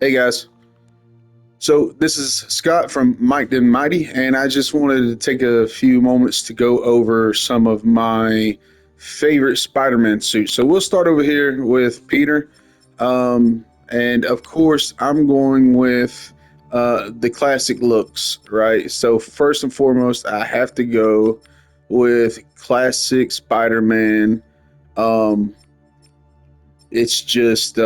Hey guys, so this is Scott from Mike and Mighty, and I just wanted to take a few moments to go over some of my favorite Spider-Man suits. So we'll start over here with Peter, and of course I'm going with the classic looks, right? So first and foremost, I have to go with classic Spider-Man. Um, it's just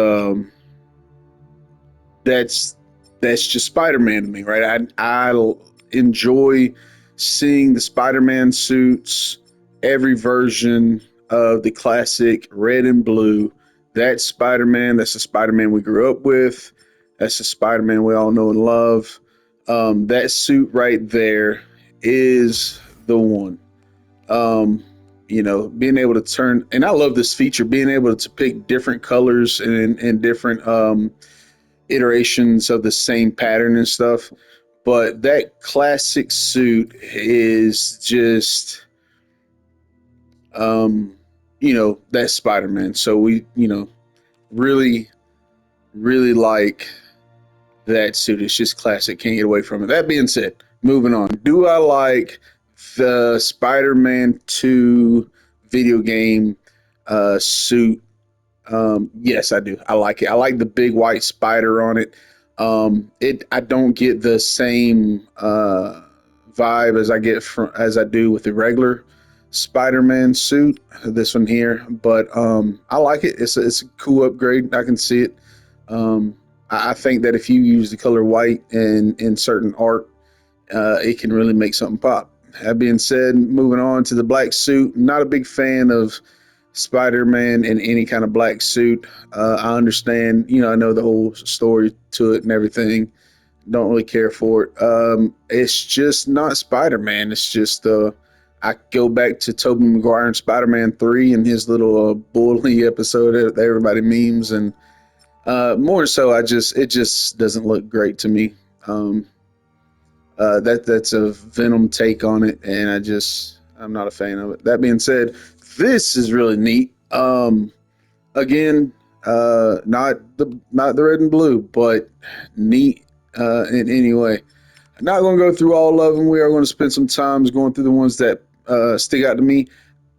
that's that's just Spider-Man to me, right? I enjoy seeing the Spider-Man suits, every version of the classic red and blue. That Spider-Man, that's the Spider-Man we grew up with. That's the Spider-Man we all know and love. That suit right there is the one. Um, being able to turn, and I love this feature, being able to pick different colors and different iterations of the same pattern and stuff. But that classic suit is just, um, that Spider Man. So really, really like that suit. It's just classic. Can't get away from it. That being said, moving on. Do I like the Spider Man 2 video game suit? Yes, I do. I like it. I like the big white spider on it. It I don't get the same vibe as I do with the regular Spider-Man suit. This one here, but I like it. It's a cool upgrade. I can see it. Um, I think that if you use the color white in certain art, it can really make something pop. That being said, moving on to the black suit. Not a big fan of Spider-Man in any kind of black suit. I understand, I know the whole story to it and everything. Don't really care for it. It's just not Spider-Man. It's just I go back to Tobey Maguire and Spider-Man 3 and his little bully episode that everybody memes, and more so, it just doesn't look great to me. Um, that's a Venom take on it, and I'm not a fan of it. That being said, this is really neat. Again, not the red and blue, but neat in any way. I'm not going to go through all of them. We are going to spend some time going through the ones that stick out to me.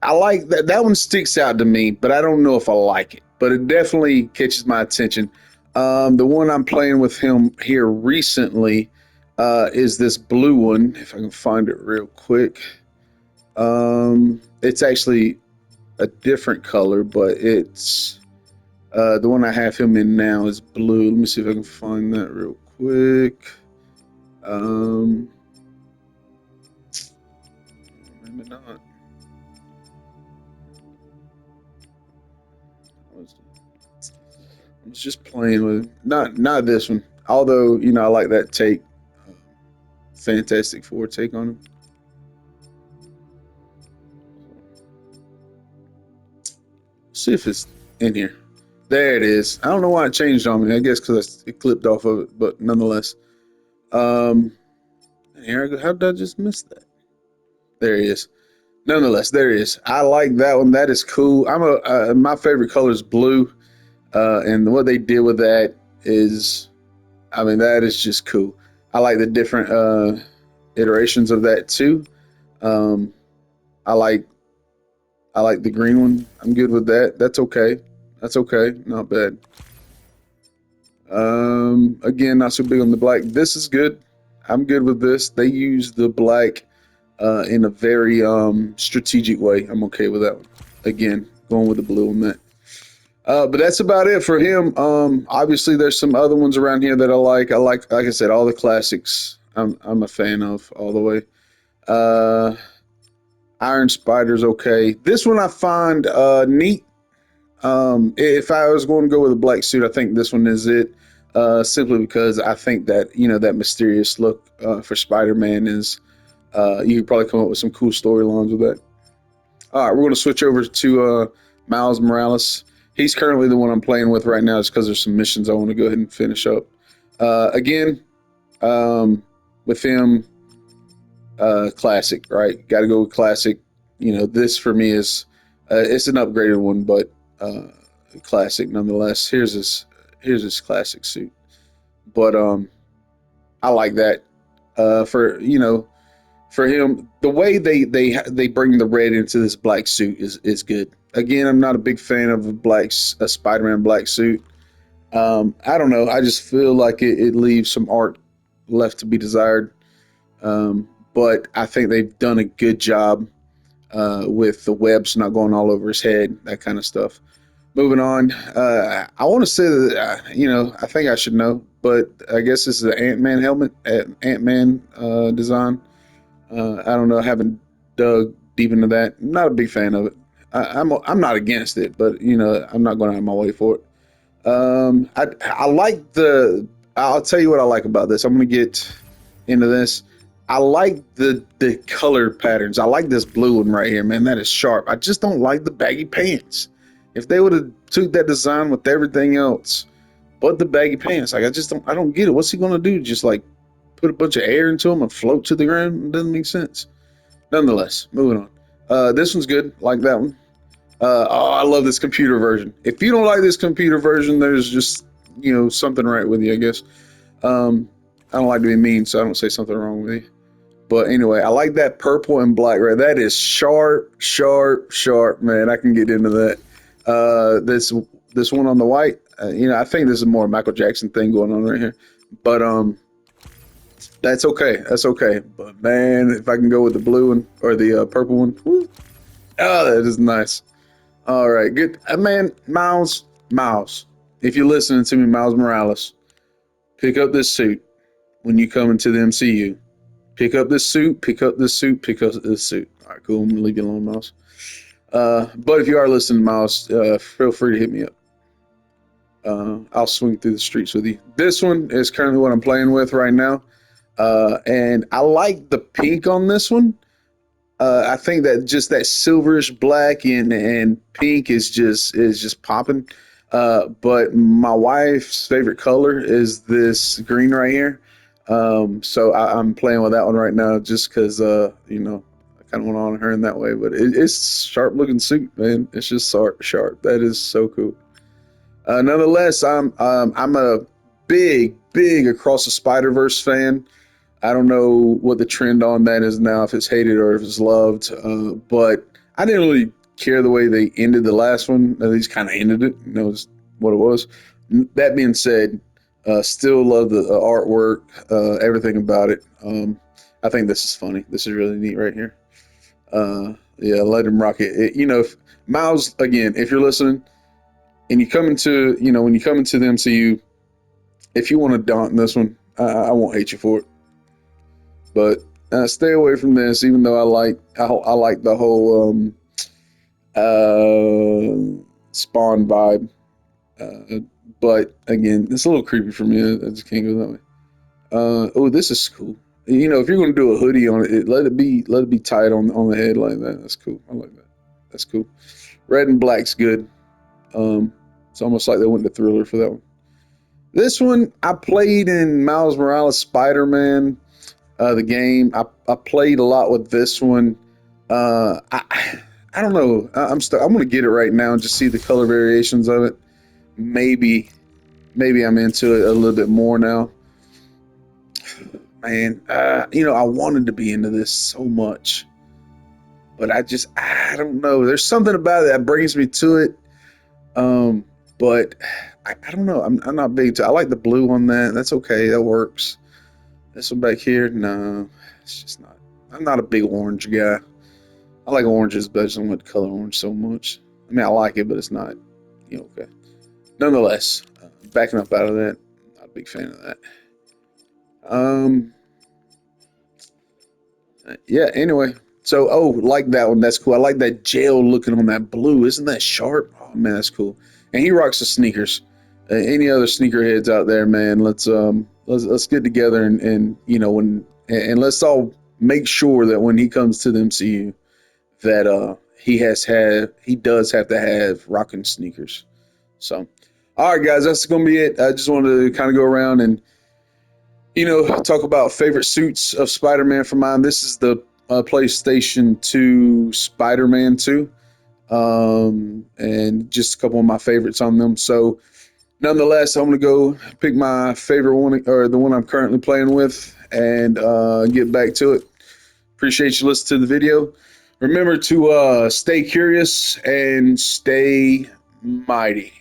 I like that one sticks out to me, but I don't know if I like it. But it definitely catches my attention. The one I'm playing with him here recently is this blue one. If I can find it real quick, it's actually a different color, but it's the one I have him in now is blue. Let me see if I can find that real quick. Um, Maybe not. I was just playing with not this one. Although I like that take, uh, Fantastic Four take on him. See if it's in here. There it is. I don't know why it changed on me. I guess because it clipped off of it, but nonetheless. Um, Here, how did I just miss that? There he is. Nonetheless, there he is. I like that one. That is cool. My favorite color is blue, and what they did with that is, I mean, that is just cool. I like the different iterations of that too. Um, I like I like the green one. I'm good with that. That's okay. That's okay. Not bad. Again, not so big on the black. This is good. I'm good with this. They use the black in a very strategic way. I'm okay with that one. Again, going with the blue on that. But that's about it for him. Obviously, there's some other ones around here that I like. Like I said, all the classics. I'm a fan of all the way. Uh, Iron Spider's okay. This one I find neat. If I was going to go with a black suit, I think this one is it. Simply because I think that that mysterious look for Spider-Man is. You could probably come up with some cool storylines with that. All right, we're going to switch over to Miles Morales. He's currently the one I'm playing with right now, just because there's some missions I want to go ahead and finish up. Again, with him, classic, right? Got to go with classic. This for me is it's an upgraded one, but classic nonetheless. Here's his classic suit. but I like that. For for him, the way they bring the red into this black suit is good. Again, I'm not a big fan of a Spider-Man black suit. I don't know. I just feel like it leaves some art left to be desired. But I think they've done a good job with the webs not going all over his head, that kind of stuff. Moving on, I want to say that I think I should know, but I guess this is an Ant Man helmet, Ant Man design. I don't know. I haven't dug deep into that. I'm not a big fan of it. I'm not against it, but I'm not going to have my way for it. I like the. I'll tell you what I like about this. I'm going to get into this. I like the color patterns. I like this blue one right here, man. That is sharp. I just don't like the baggy pants. If they would have took that design with everything else, but the baggy pants, like I don't get it. What's he gonna do? Just like put a bunch of air into them and float to the ground? It doesn't make sense. Nonetheless, moving on. This one's good. Like that one. Oh, I love this computer version. If you don't like this computer version, there's just something right with you, I guess. I don't like to be mean, so I don't say something wrong with you. But anyway, I like that purple and black. Right, that is sharp, sharp, sharp, man. I can get into that. This one on the white. I think this is more a Michael Jackson thing going on right here. But that's okay. That's okay. But man, if I can go with the blue one or the purple one, whoo, oh, that is nice. All right, good. Man, Miles, if you're listening to me, Miles Morales, pick up this suit when you come into the MCU. Pick up this suit, pick up this suit, pick up this suit. All right, cool. I'm going to leave you alone, Miles. But if you are listening, Miles, feel free to hit me up. I'll swing through the streets with you. This one is currently what I'm playing with right now. And I like the pink on this one. I think that just that silverish black and pink is just popping. But my wife's favorite color is this green right here. So I'm playing with that one right now just because I kind of went on her in that way. But it's sharp looking suit, man. It's just sharp. That is so cool. Nonetheless, I'm a big Across the Spider Verse fan. I don't know what the trend on that is now, if it's hated or if it's loved. But I didn't really care the way they ended the last one. At least kind of ended it. Is what it was. That being said, still love the artwork, everything about it. I think this is funny. This is really neat right here. Yeah, let him rock it. If Miles, again, if you're listening and you come into, when you come into the MCU, if you want to daunt this one, I won't hate you for it. But stay away from this, even though I like the whole Spawn vibe. But again, it's a little creepy for me. I just can't go that way. Oh, this is cool. If you're gonna do a hoodie on it, let it be tight on the head like that. That's cool. I like that. That's cool. Red and black's good. It's almost like they went to Thriller for that one. This one I played in Miles Morales Spider-Man, the game. I played a lot with this one. I don't know. I'm gonna get it right now and just see the color variations of it. Maybe I'm into it a little bit more now. Man, I wanted to be into this so much, but I don't know. There's something about it that brings me to it. But I don't know. I'm not big to. I like the blue on that. That's okay. That works. This one back here, no, it's just not. I'm not a big orange guy. I like oranges, but I just don't like the color orange so much. I mean, I like it, but it's not, okay. Nonetheless, backing up out of that, not a big fan of that. Yeah. Anyway, so like that one. That's cool. I like that jail looking on that blue. Isn't that sharp? Oh man, that's cool. And he rocks the sneakers. Any other sneakerheads out there, man? Let's get together and let's all make sure that when he comes to the MCU, that he does have to have rocking sneakers. So, all right, guys, that's gonna be it. I just wanted to kind of go around and talk about favorite suits of Spider-Man for mine. This is the PlayStation 2 Spider-Man 2, and just a couple of my favorites on them. So nonetheless, I'm gonna go pick my favorite one, or the one I'm currently playing with, and get back to it. Appreciate you listening to the video. Remember to stay curious and stay mighty.